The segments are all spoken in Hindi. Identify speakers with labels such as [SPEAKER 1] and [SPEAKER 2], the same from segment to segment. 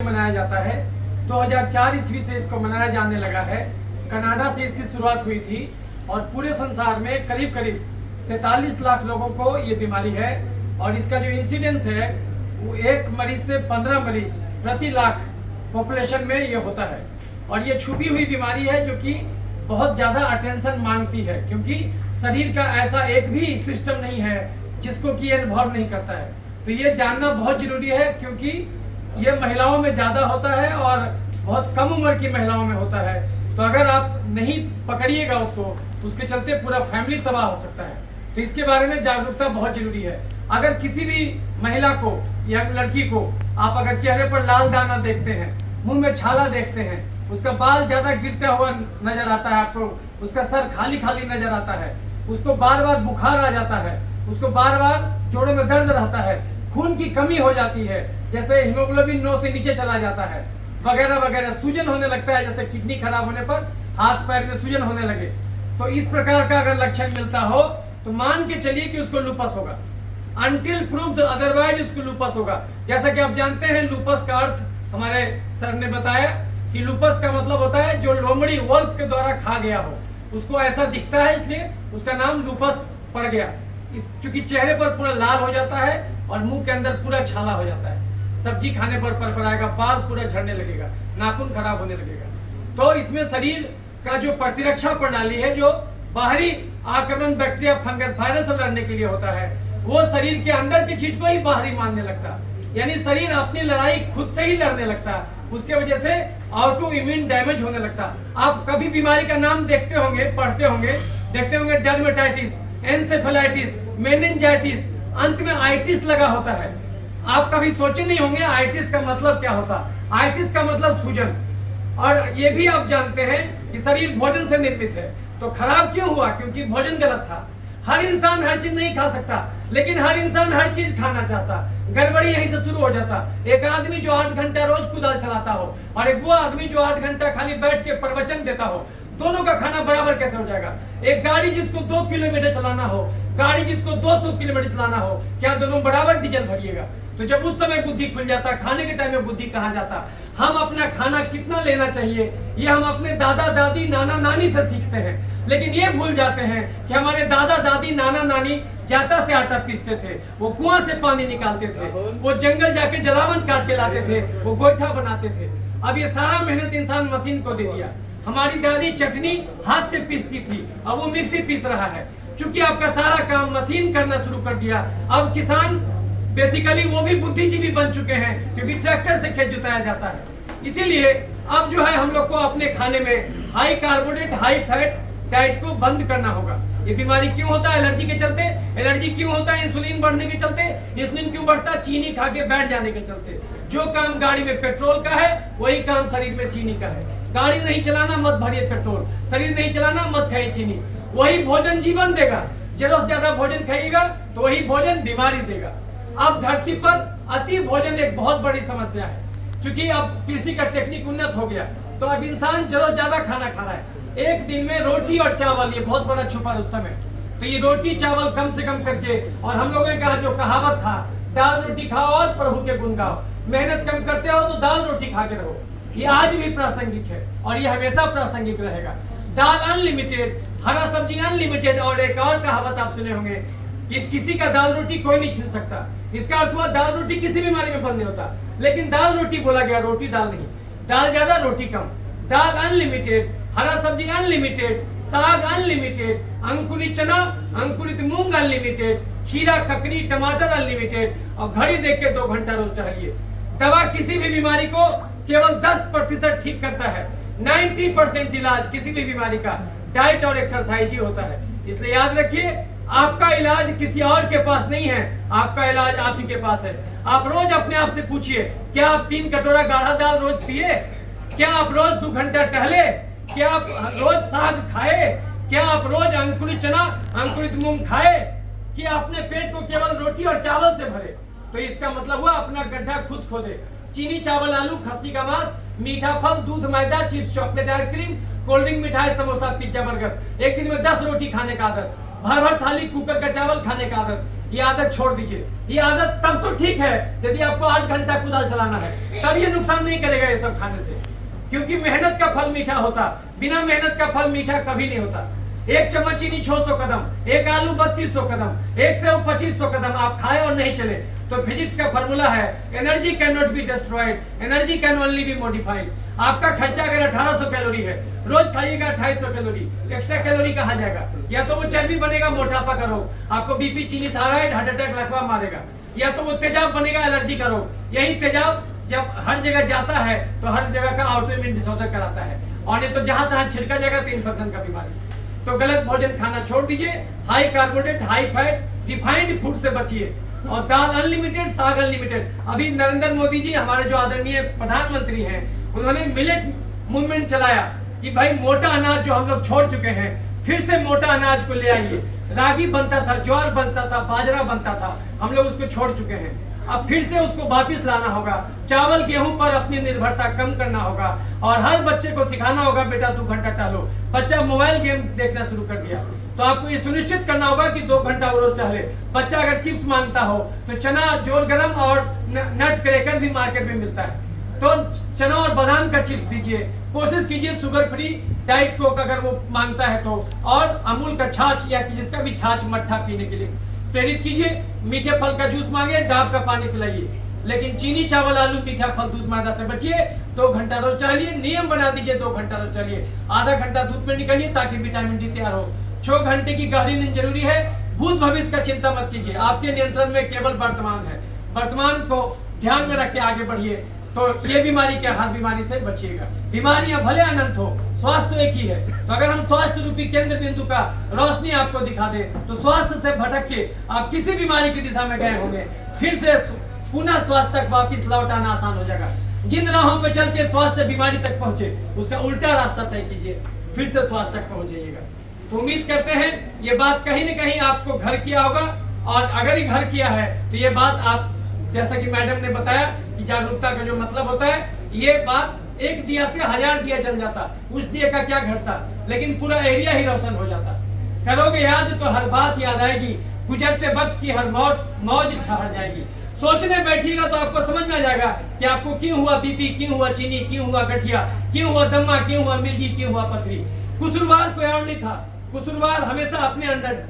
[SPEAKER 1] मनाया जाता है। 2004 ईस्वी से इसको मनाया जाने लगा है। कनाडा से इसकी शुरुआत हुई थी और पूरे संसार में करीब करीब 43 लाख लोगों को ये बीमारी है और इसका जो इंसिडेंस है वो एक मरीज से 15 मरीज प्रति लाख पॉपुलेशन में ये होता है। और ये छुपी हुई बीमारी है जो कि बहुत ज़्यादा अटेंशन मांगती है, क्योंकि शरीर का ऐसा एक भी सिस्टम नहीं है जिसको कि ये इन्वॉल्व नहीं करता है। तो ये जानना बहुत जरूरी है, क्योंकि ये महिलाओं में ज़्यादा होता है और बहुत कम उम्र की महिलाओं में होता है। तो अगर आप नहीं पकड़िएगा उसको तो उसके चलते पूरा फैमिली तबाह हो सकता है। तो इसके बारे में जागरूकता बहुत जरूरी है। अगर किसी भी महिला को या लड़की को आप अगर चेहरे पर लाल दाना देखते हैं, मुंह में छाला देखते हैं, उसका बाल ज़्यादा गिरता हुआ नजर आता है आपको, उसका सर खाली खाली नजर आता है, उसको बार बार बुखार आ जाता है, उसको बार बार जोड़ों में दर्द रहता है, खून की कमी हो जाती है, जैसे हीमोग्लोबिन 9 से नीचे चला जाता है, वगैरह वगैरह, सूजन होने लगता है, जैसे किडनी खराब होने पर हाथ पैर में सूजन होने लगे, तो इस प्रकार का अगर लक्षण मिलता हो तो मान के चलिए कि उसको लूपस होगा। अनटिल प्रूव्ड अदरवाइज उसको लूपस होगा। जैसा कि आप जानते हैं लूपस का अर्थ हमारे सर ने बताया कि लूपस का मतलब होता है जो लोमड़ी वोल्फ के द्वारा खा गया हो, उसको ऐसा दिखता है इसलिए उसका नाम लूपस पड़ गया। क्योंकि चेहरे पर पूरा लाल हो जाता है और मुंह के अंदर पूरा छाला हो जाता है, सब्जी खाने पर परपराएगा, बाल पूरा झड़ने लगेगा, नाखून खराब होने लगेगा। तो इसमें शरीर का जो प्रतिरक्षा प्रणाली है, जो बाहरी आक्रमण बैक्टीरिया फंगस वायरस से लड़ने के लिए होता है, वो शरीर के अंदर की चीज को ही बाहरी मानने लगता है। यानी शरीर अपनी लड़ाई खुद से ही लड़ने लगता है, उसके वजह से ऑटो इम्यून डैमेज होने लगता है। आप कभी बीमारी का नाम देखते होंगे, पढ़ते होंगे, देखते होंगे डर्मेटाइटिस, एन्सेफेलाइटिस, मेनिंजाइटिस, अंत में आइटिस लगा होता है। आप कभी सोचे नहीं होंगे आइटिस का मतलब क्या होता। आइटिस का मतलब सूजन। और ये भी आप जानते हैं कि शरीर भोजन से निर्मित है, तो खराब क्यों हुआ? क्योंकि भोजन गलत था। हर इंसान हर चीज नहीं खा सकता, लेकिन हर इंसान हर चीज खाना चाहता। गड़बड़ी यहीं से शुरू हो जाता। एक आदमी जो 8 घंटा रोज कुदाल चलाता हो और एक वो आदमी जो 8 घंटा खाली बैठ के प्रवचन देता हो, दोनों का खाना बराबर कैसे हो जाएगा? एक गाड़ी जिसको 2 किलोमीटर चलाना हो, गाड़ी जिसको 200 किलोमीटर चलाना हो, क्या दोनों बराबर डीजल भरिएगा? तो जब उस समय बुद्धि खुल जाता, खाने के टाइम में बुद्धि कहाँ जाता? हम अपना खाना कितना लेना चाहिए ये हम अपने दादा दादी नाना नानी से सीखते हैं, लेकिन ये भूल जाते हैं कि हमारे दादा दादी नाना नानी जाता से आटा पीसते थे, वो कुआं से पानी निकालते थे, वो जंगल जाके जलावन काट के लाते थे, वो गोईठा बनाते थे। अब ये सारा मेहनत इंसान मशीन को दे दिया। हमारी दादी चटनी हाथ से पीसती थी, अब वो मिक्सी पीस रहा है। चूंकि आपका सारा काम मशीन करना शुरू कर दिया, अब किसान बेसिकली वो भी बुद्धिजीवी बन चुके हैं, क्योंकि ट्रैक्टर से खेत जुताया जाता है। इसीलिए अब जो है हम लोग को अपने खाने में high carbohydrate high fat diet को बंद करना होगा। ये बीमारी क्यों होता है? एलर्जी के चलते। एलर्जी क्यों होता है? इंसुलिन बढ़ने के चलते। इंसुलिन क्यों बढ़ता है? चीनी खा के बैठ जाने के चलते। जो काम गाड़ी में पेट्रोल का है वही काम शरीर में चीनी का है। गाड़ी नहीं चलाना, मत भरिए पेट्रोल। शरीर नहीं चलाना, मत खाइए चीनी। वही भोजन जीवन देगा। जरूरत ज्यादा भोजन खाइएगा तो वही भोजन बीमारी देगा। अब धरती पर अति भोजन एक बहुत बड़ी समस्या है। क्योंकि अब कृषि का टेक्निक उन्नत हो गया, तो अब इंसान जरूरत ज्यादा खाना खा रहा है। एक दिन में रोटी और चावल, ये बहुत बड़ा छुपा रुस्तम है। तो ये रोटी चावल कम से कम करके, और हम लोगों का जो कहावत था, दाल रोटी खाओ और प्रभु के गुण गाओ। मेहनत कम करते हो तो दाल रोटी खा के रहो। ये आज भी प्रासंगिक है और ये हमेशा प्रासंगिक रहेगा। दाल अनलिमिटेड, हरा सब्जी अनलिमिटेड। और एक और कहावत आप सुने होंगे कि किसी का दाल रोटी कोई नहीं छीन सकता। इसका अर्थ हुआ दाल रोटी किसी बीमारी में बंद नहीं होता, लेकिन दाल रोटी बोला गया, रोटी दाल नहीं। दाल ज्यादा रोटी कम। दाल अनलिमिटेड, हरा सब्जी अनलिमिटेड, साग अनलिमिटेड, अंकुरित चना, अंकुरित मूंग अनलिमिटेड, खीरा ककड़ी टमाटर अनलिमिटेड, और घड़ी देख के 2 घंटा रोज टहलिए। दवा किसी भी बीमारी को केवल 10% ठीक करता है। 90% इलाज किसी भी बीमारी का डाइट और एक्सरसाइज ही होता है। इसलिए याद रखिए, आपका इलाज किसी और के पास नहीं है, आपका इलाज आप ही के पास है। आप रोज अपने आप से पूछिए, क्या आप 3 कटोरा गाढ़ा दाल रोज पिए? क्या आप रोज 2 घंटा टहले? क्या आप रोज साग खाए? क्या आप रोज अंकुरित चना अंकुरित मूंग खाए? कि अपने पेट को केवल रोटी और चावल से भरे? तो इसका मतलब हुआ अपना गड्ढा खुद खोदे। चीनी चावल आलू खस्सी का मांस, मीठा फल, दूध मैदा, chips chocolate ice cream, cold drink मिठाई समोसा पिज्जा बर्गर, एक दिन में 10 रोटी खाने का आदत, भर भर थाली कुकर का चावल खाने का आदत, ये आदत छोड़ दीजिए। ये आदत तब तो ठीक है यदि आपको 8 घंटा कुदाल चलाना है, तब ये नुकसान नहीं करेगा ये सब खाने से, क्योंकि मेहनत का फल मीठा होता, बिना मेहनत का फल मीठा कभी नहीं होता। एक चम्मच चीनी 600 कदम, एक आलू 3200 कदम, एक सेव 2500 कदम आप खाए और नहीं चले तो फिजिक्स का फॉर्मूला है energy can not be destroyed, energy can only be modified. आपका खर्चा अगर 1800 कैलोरी है, रोज खाइएगा 2800 कैलोरी, एक्स्ट्रा कैलोरी कहाँ जाएगा? या तो वो चर्बी बनेगा, मोटापा का रोग, आपको बीपी, चीनी, थायराइड, हार्ट अटैक, लकवा मारेगा, या तो वो तेजाब बनेगा, एलर्जी का रोग। यही तेजाब जब हर जगह जाता है तो हर जगह का ऑटोइम्यून डिसऑर्डर कराता है, और नहीं तो जहां तहां छिड़का जाएगा तो इन्फेक्शन का बीमारी। तो गलत भोजन खाना छोड़ दीजिए, high carbohydrate, high fat, refined food से बचिए, और दाल अनलिमिटेड, साग अनलिमिटेड। अभी नरेंद्र मोदी जी हमारे जो आदरणीय प्रधानमंत्री हैं, उन्होंने मिलेट मूवमेंट चलाया कि भाई मोटा अनाज जो हम लोग छोड़ चुके हैं, फिर से मोटा अनाज को ले आइए। रागी बनता था, ज्वार बनता था, बाजरा बनता था, हम लोग उसको छोड़ चुके हैं, अब फिर से उसको वापिस लाना होगा। चावल गेहूं पर अपनी निर्भरता कम करना होगा, और हर बच्चे को सिखाना होगा बेटा 2 घंटा टहलो। बच्चा मोबाइल गेम देखना शुरू कर दिया तो आपको ये सुनिश्चित करना होगा कि 2 घंटा वो रोज टहले। बच्चा अगर चिप्स मांगता हो तो चना, जोर गरम और नट क्रैकर भी मार्केट में मिलता है, तो चना और बादाम का चिप्स दीजिए। कोशिश कीजिए शुगर फ्री डाइट को अगर वो मांगता है तो, और अमूल का छाछ या जिसका भी छाछ मट्ठा पीने के लिए प्रेरित कीजिए। मीठे फल का जूस मांगे, डाब का पानी पिलाइए, लेकिन चीनी, चावल, आलू, मीठा फल, दूध, मैदा से बचिए। 2 घंटा रोज टहलिए, नियम बना दीजिए 2 घंटा रोज टहलिए, आधा घंटा धूप में निकलिए ताकि विटामिन डी तैयार हो। 6 घंटे की गहरी नींद जरूरी है। भूत भविष्य का चिंता मत कीजिए, आपके नियंत्रण में केवल वर्तमान है। वर्तमान को ध्यान में रख के आगे बढ़िए, तो ये बीमारी क्या, हर बीमारी से बचिएगा। बीमारियां भले अनंत हो, स्वास्थ्य तो एक ही है। तो अगर हम स्वास्थ्य रूपी केंद्र बिंदु का रोशनी आपको दिखा दे, तो स्वास्थ्य से भटक के आप किसी बीमारी की दिशा में गए होंगे, फिर से पुनः स्वास्थ्य तक वापिस लौट आना आसान हो जाएगा। जिन राहों पे चल के स्वास्थ्य से बीमारी तक पहुंचे, उसका उल्टा रास्ता तय कीजिए, फिर से स्वास्थ्य तक पहुंच जाइएगा। तो उम्मीद करते हैं ये बात कहीं न कहीं आपको घर किया होगा, और अगर ही घर किया है तो ये बात आप, जैसा कि मैडम ने बताया कि जागरूकता का जो मतलब होता है, ये बात एक दिया से 1000 दिया जल जाता, उस दिए का क्या घटता, लेकिन पूरा एरिया ही रोशन हो जाता। करोगे याद तो हर बात याद आएगी, गुजरते वक्त की हर मौज ठहर जाएगी। सोचने बैठिएगा तो आपको समझ में आ जाएगा कि आपको क्यों हुआ बीपी, क्यों हुआ चीनी, क्यों हुआ गठिया, क्यों हुआ दम्मा, क्यों हुआ मिर्गी, क्यों हुआ पथरी। कसूरवार कोई और नहीं था, कसूरवार हमेशा अपने अंदर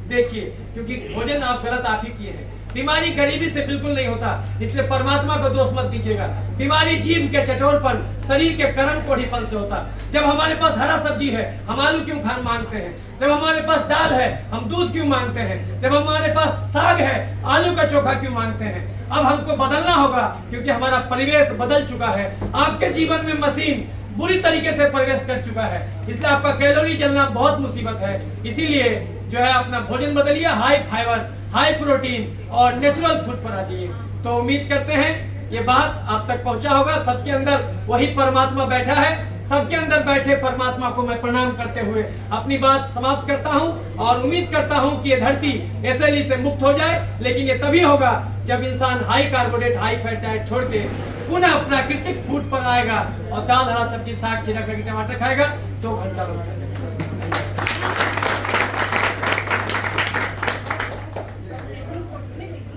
[SPEAKER 1] देखिए, क्योंकि भोजन आप गलत आप ही किए हैं। बीमारी गरीबी से बिल्कुल नहीं होता, इसलिए परमात्मा को दोष मत दीजिएगा। बीमारी जीव के चटोरपन, शरीर के कर्म कोढ़ीपन से होता। जब हमारे पास हरा सब्जी है, हम आलू क्यों खान मांगते हैं? जब हमारे पास दाल है, हम दूध क्यों मांगते हैं? जब हमारे पास साग है, आलू का चोखा क्यों मांगते हैं? अब हमको बदलना होगा, क्योंकि हमारा परिवेश बदल चुका है। आपके जीवन में मशीन बुरी तरीके से प्रवेश कर चुका है, इसलिए आपका कैलोरी जलना बहुत मुसीबत है। इसीलिए जो है अपना भोजन बदलिए, हाई फाइबर, हाई प्रोटीन और नेचुरल फूड पर आ जाइए। तो उम्मीद करते हैं ये बात आप तक पहुंचा होगा। सबके अंदर वही परमात्मा बैठा है, सबके अंदर बैठे परमात्मा को मैं प्रणाम करते हुए अपनी बात समाप्त करता हूं, और उम्मीद करता हूं कि ये धरती एसएलई से मुक्त हो जाए। लेकिन ये तभी होगा जब इंसान high carbohydrate, high fat diet छोड़ के पुनः प्राकृतिक फूड पर आएगा, और दाल, हरा सब्जी, साग, खीरा, ककड़ी, टमाटर खाएगा, 2 घंटा रोज खाएगा।